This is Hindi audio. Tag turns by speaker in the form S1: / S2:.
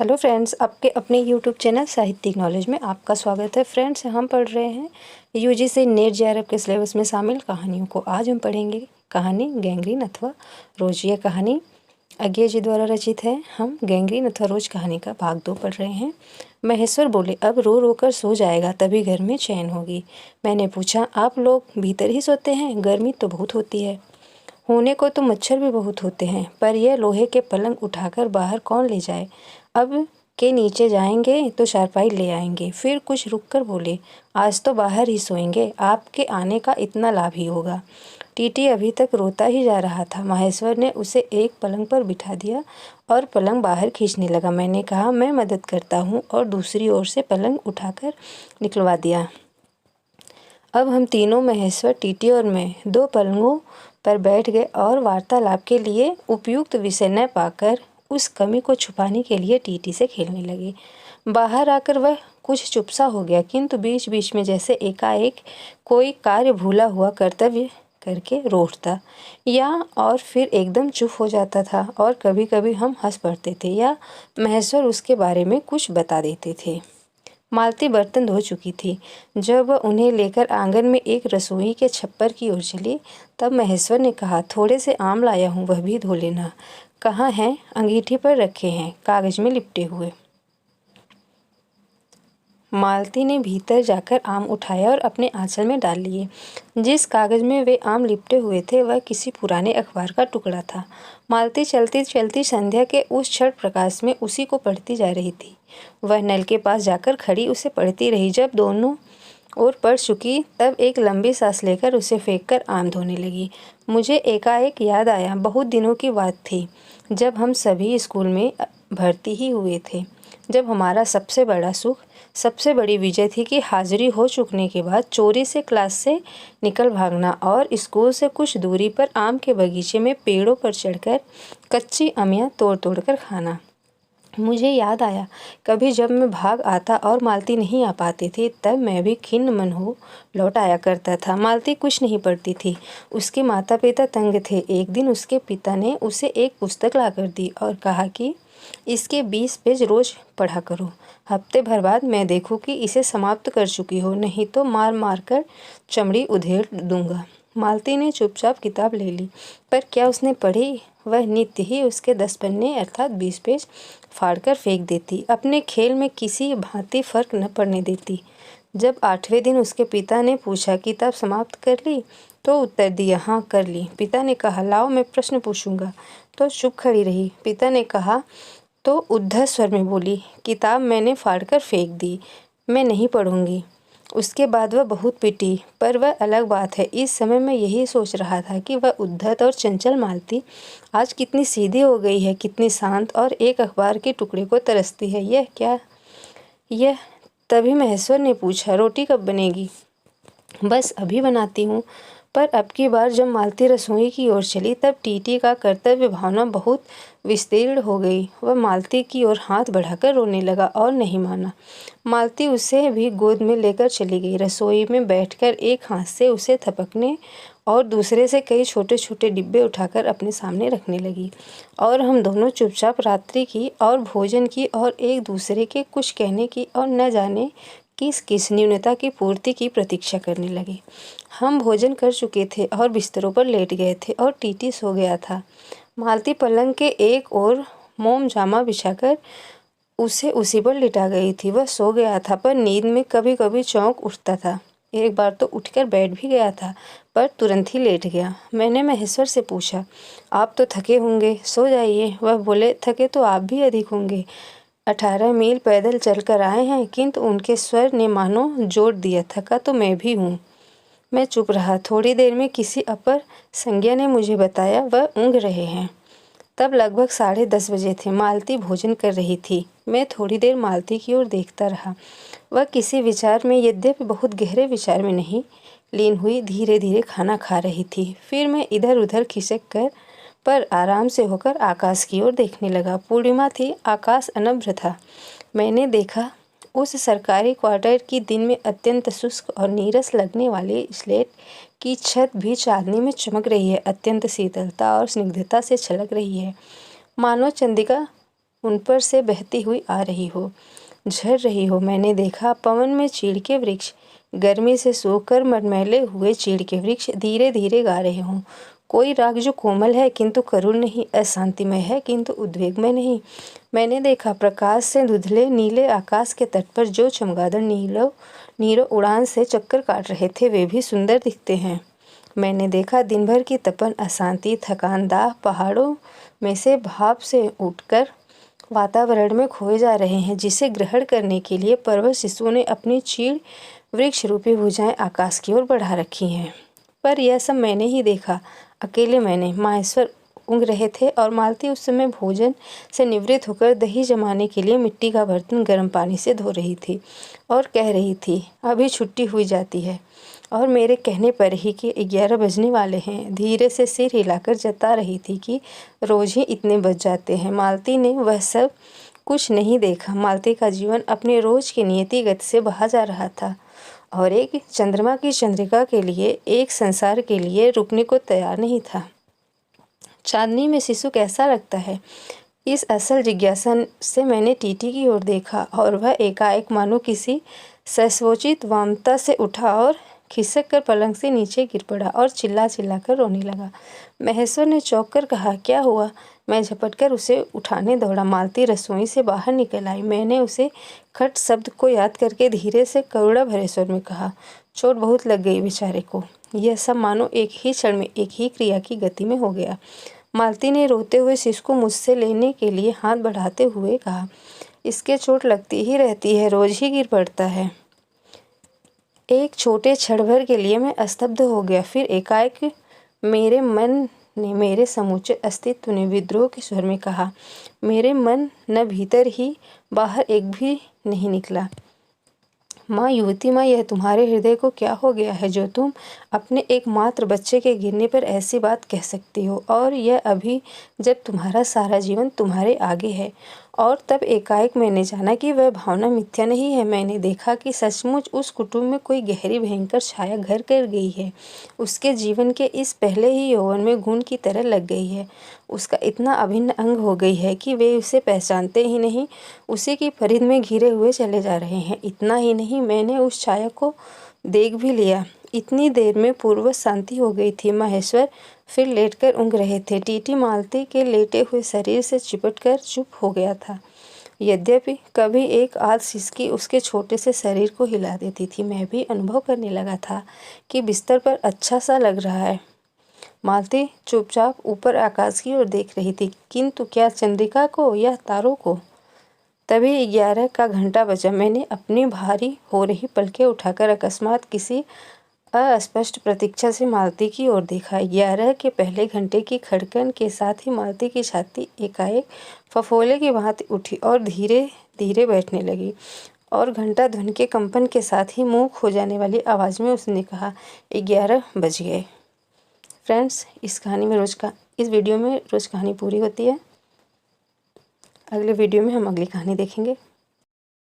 S1: हेलो फ्रेंड्स, आपके अपने यूट्यूब चैनल साहित्यिक नॉलेज में आपका स्वागत है। फ्रेंड्स, हम पढ़ रहे हैं यूजीसी नेट जेआरएफ के सिलेबस में शामिल कहानियों को। आज हम पढ़ेंगे कहानी गैंग्रीन अथवा रोज। यह कहानी अज्ञे जी द्वारा रचित है। हम गैंग्रीन अथवा रोज कहानी का भाग 2 पढ़ रहे हैं। महेश्वर बोले, अब रो रो कर सो जाएगा तभी घर में चैन होगी। मैंने पूछा, आप लोग भीतर ही सोते हैं? गर्मी तो बहुत होती है। होने को तो मच्छर भी बहुत होते हैं, पर यह लोहे के पलंग उठाकर बाहर कौन ले जाए। अब के नीचे जाएंगे तो चारपाई ले आएंगे। फिर कुछ रुक कर बोले, आज तो बाहर ही सोएंगे, आपके आने का इतना लाभ ही होगा। टीटी अभी तक रोता ही जा रहा था। महेश्वर ने उसे एक पलंग पर बिठा दिया और पलंग बाहर खींचने लगा। मैंने कहा, मैं मदद करता हूँ, और दूसरी ओर से पलंग उठाकर निकलवा दिया। अब हम तीनों, महेश्वर, टीटी और मैं, 2 पलंगों पर बैठ गए और वार्तालाप के लिए उपयुक्त विषय न पाकर उस कमी को छुपाने के लिए टीटी से खेलने लगे। बाहर आकर वह कुछ चुप सा हो गया, किंतु बीच बीच में जैसे एकाएक कोई कार्य भूला हुआ कर्तव्य करके रोता या और फिर एकदम चुप हो जाता था। और कभी कभी हम हंस पड़ते थे या महेश्वर उसके बारे में कुछ बता देते थे। मालती बर्तन धो चुकी थी। जब वह उन्हें लेकर आंगन में एक रसोई के छप्पर की ओर चली, तब महेश्वर ने कहा, थोड़े से आम लाया हूँ, वह भी धो लेना। कहाँ हैं? अंगीठी पर रखे हैं, कागज में लिपटे हुए। मालती ने भीतर जाकर आम उठाया और अपने आंचल में डाल लिए। जिस कागज में वे आम लिपटे हुए थे वह किसी पुराने अखबार का टुकड़ा था। मालती चलती चलती संध्या के उस क्षण प्रकाश में उसी को पढ़ती जा रही थी। वह नल के पास जाकर खड़ी उसे पढ़ती रही। जब दोनों ओर पढ़ चुकी तब एक लंबी सांस लेकर उसे फेंक कर आम धोने लगी। मुझे एकाएक याद आया, बहुत दिनों की बात थी जब हम सभी स्कूल में भर्ती ही हुए थे। जब हमारा सबसे बड़ा सुख, सबसे बड़ी विजय थी कि हाजिरी हो चुकने के बाद चोरी से क्लास से निकल भागना और स्कूल से कुछ दूरी पर आम के बगीचे में पेड़ों पर चढ़कर कच्ची अमियाँ तोड़ तोड़ कर खाना। मुझे याद आया, कभी जब मैं भाग आता और मालती नहीं आ पाती थी तब मैं भी खिन्न मन हो लौट आया करता था। मालती कुछ नहीं पढ़ती थी, उसके माता पिता तंग थे। एक दिन उसके पिता ने उसे एक पुस्तक लाकर दी और कहा कि इसके 20 पेज रोज पढ़ा करो। हफ्ते भर बाद मैं देखूं कि इसे समाप्त कर चुकी हो, नहीं तो मार मार कर चमड़ी उधेड़ दूंगा। मालती ने चुपचाप किताब ले ली, पर क्या उसने पढ़ी? वह नित्य ही उसके 10 पन्ने अर्थात 20 पेज फाड़कर फेंक देती, अपने खेल में किसी भांति फर्क न पड़ने देती। जब 8वें दिन उसके पिता ने पूछा, किताब समाप्त कर ली? तो उत्तर दिया, हाँ कर ली। पिता ने कहा, लाओ मैं प्रश्न पूछूंगा। तो चुप खड़ी रही। पिता ने कहा तो उद्धत स्वर में बोली, किताब मैंने फाड़कर फेंक दी, मैं नहीं पढ़ूंगी। उसके बाद वह बहुत पिटी, पर वह अलग बात है। इस समय मैं यही सोच रहा था कि वह उद्धत और चंचल मालती आज कितनी सीधी हो गई है, कितनी शांत, और एक अखबार के टुकड़े को तरसती है। यह क्या? यह तभी महेश्वर ने पूछा, रोटी कब बनेगी? बस अभी बनाती हूँ। पर अब की बार जब मालती रसोई की ओर चली तब टीटी का कर्तव्य भावना बहुत विस्तीर्ण हो गई। वह मालती की ओर हाथ बढ़ाकर रोने लगा और नहीं माना। मालती उसे भी गोद में लेकर चली गई। रसोई में बैठकर एक हाथ से उसे थपकने और दूसरे से कई छोटे छोटे डिब्बे उठाकर अपने सामने रखने लगी। और हम दोनों चुपचाप रात्रि की और भोजन की और एक दूसरे के कुछ कहने की और न जाने किस न्यूनता की पूर्ति की प्रतीक्षा करने लगे। हम भोजन कर चुके थे और बिस्तरों पर लेट गए थे और टीटी सो गया था। मालती पलंग के एक ओर मोम जामा बिछाकर उसे उसी पर लिटा गई थी। वह सो गया था, पर नींद में कभी कभी चौंक उठता था। एक बार तो उठकर बैठ भी गया था, पर तुरंत ही लेट गया। मैंने महेश्वर से पूछा, आप तो थके होंगे, सो जाइए। वह बोले, थके तो आप भी अधिक होंगे, 18 मील पैदल चलकर आए हैं। किंतु उनके स्वर ने मानो जोड़ दिया, थका तो मैं भी हूँ। मैं चुप रहा। थोड़ी देर में किसी अपर संज्ञा ने मुझे बताया, वह ऊँघ रहे हैं। तब लगभग 10:30 बजे थे। मालती भोजन कर रही थी। मैं थोड़ी देर मालती की ओर देखता रहा। वह किसी विचार में, यद्यपि बहुत गहरे विचार में नहीं, लीन हुई धीरे धीरे खाना खा रही थी। फिर मैं इधर उधर खिसक कर पर आराम से होकर आकाश की ओर देखने लगा। पूर्णिमा थी, आकाश अनभ्र था। मैंने देखा उस सरकारी क्वार्टर की दिन में अत्यंत शुष्क और नीरस लगने वाली स्लेट की छत भी चांदनी में चमक रही है, अत्यंत शीतलता और स्निग्धता से छलक रही है, मानो चंद्रिका उन पर से बहती हुई आ रही हो, झर रही हो। मैंने देखा पवन में चीड़ के वृक्ष, गर्मी से सूखकर मटमैले हुए चीड़ के वृक्ष धीरे धीरे गा रहे हों। कोई राग जो कोमल है किंतु करुण नहीं, अशांतिमय है किंतु उद्वेगमय नहीं। मैंने देखा प्रकाश से धुंधले नीले आकाश के तट पर जो चमगादड़ नीरो उड़ान से चक्कर काट रहे थे, वे भी सुंदर दिखते हैं। मैंने देखा दिन भर की तपन, अशांति, थकान, दाह पहाड़ों में से भाप से उठकर वातावरण में खोए जा रहे हैं, जिसे ग्रहण करने के लिए पर्वत शिशुओं ने अपनी चीड़ वृक्ष रूपी भुजाएं आकाश की ओर बढ़ा रखी हैं। पर यह सब मैंने ही देखा, अकेले मैंने। माहेश्वर ऊँघ रहे थे और मालती उस समय भोजन से निवृत्त होकर दही जमाने के लिए मिट्टी का बर्तन गर्म पानी से धो रही थी और कह रही थी, अभी छुट्टी हुई जाती है। और मेरे कहने पर ही कि 11 बजने वाले हैं, धीरे से सिर हिलाकर जता रही थी कि रोज़ ही इतने बज जाते हैं। मालती ने वह सब कुछ नहीं देखा। मालती का जीवन अपने रोज़ की नियति गति से बहा जा रहा था और एक चंद्रमा की चंद्रिका के लिए, एक संसार के लिए रुकने को तैयार नहीं था। चांदनी में शिशु कैसा लगता है, इस असल जिज्ञासा से मैंने टीटी की ओर देखा और वह एकाएक मानो किसी ससोचित वामता से उठा और खिसक कर पलंग से नीचे गिर पड़ा और चिल्ला चिल्ला कर रोने लगा। महेश्वर ने चौंक कर कहा, क्या हुआ? मैं झपट कर उसे उठाने दौड़ा। मालती रसोई से बाहर निकल आई। मैंने उसे खट शब्द को याद करके धीरे से करुणा भरे स्वर में कहा, चोट बहुत लग गई बेचारे को। यह सब मानो एक ही क्षण में, एक ही क्रिया की गति में हो गया। मालती ने रोते हुए शिशु को मुझसे लेने के लिए हाथ बढ़ाते हुए कहा, इसके चोट लगती ही रहती है, रोज ही गिर पड़ता है। एक छोटे क्षण भर के लिए मैं स्तब्ध हो गया। फिर एकाएक मेरे मन ने, मेरे समूचे अस्तित्व ने विद्रोह के स्वर में कहा, मेरे मन न भीतर ही बाहर एक भी नहीं निकला। माँ, युवती माँ, यह तुम्हारे हृदय को क्या हो गया है जो तुम अपने एकमात्र बच्चे के गिरने पर ऐसी बात कह सकती हो, और यह अभी जब तुम्हारा सारा जीवन तुम्हारे आगे है। और तब एकाएक मैंने जाना कि वह भावना मिथ्या नहीं है। मैंने देखा कि सचमुच उस कुटुंब में कोई गहरी भयंकर छाया घर कर गई है। उसके जीवन के इस पहले ही यौवन में घुन की तरह लग गई है। उसका इतना अभिन्न अंग हो गई है कि वे उसे पहचानते ही नहीं, उसी की परिध में घिरे हुए चले जा रहे हैं। इतना ही नहीं, मैंने उस छाया को देख भी लिया। इतनी देर में पूर्व शांति हो गई थी। माहेश्वर फिर लेटकर ऊँघ रहे थे। टीटी मालती के लेटे हुए शरीर से चिपटकर चुप हो गया था। यद्यपि कभी एक आध सिसकी उसके छोटे से शरीर को हिला देती थी, मैं भी अनुभव करने लगा था कि बिस्तर पर अच्छा सा लग रहा है। मालती चुपचाप ऊपर आकाश की ओर देख रही थी, किंतु क्या चंद्रिका को या तारों को। तभी 11 का घंटा बजा। मैंने अपनी भारी हो रही पलकें उठाकर अकस्मात किसी अस्पष्ट प्रतीक्षा से मालती की ओर देखा। 11 के पहले घंटे की खड़कन के साथ ही मालती की छाती एकाएक फफोले की भांति उठी और धीरे धीरे बैठने लगी, और घंटा ध्वनि के कंपन के साथ ही मुंह खो जाने वाली आवाज़ में उसने कहा, 11 बज गए। फ्रेंड्स, इस वीडियो में रोज़ कहानी पूरी होती है। अगले वीडियो में हम अगली कहानी देखेंगे।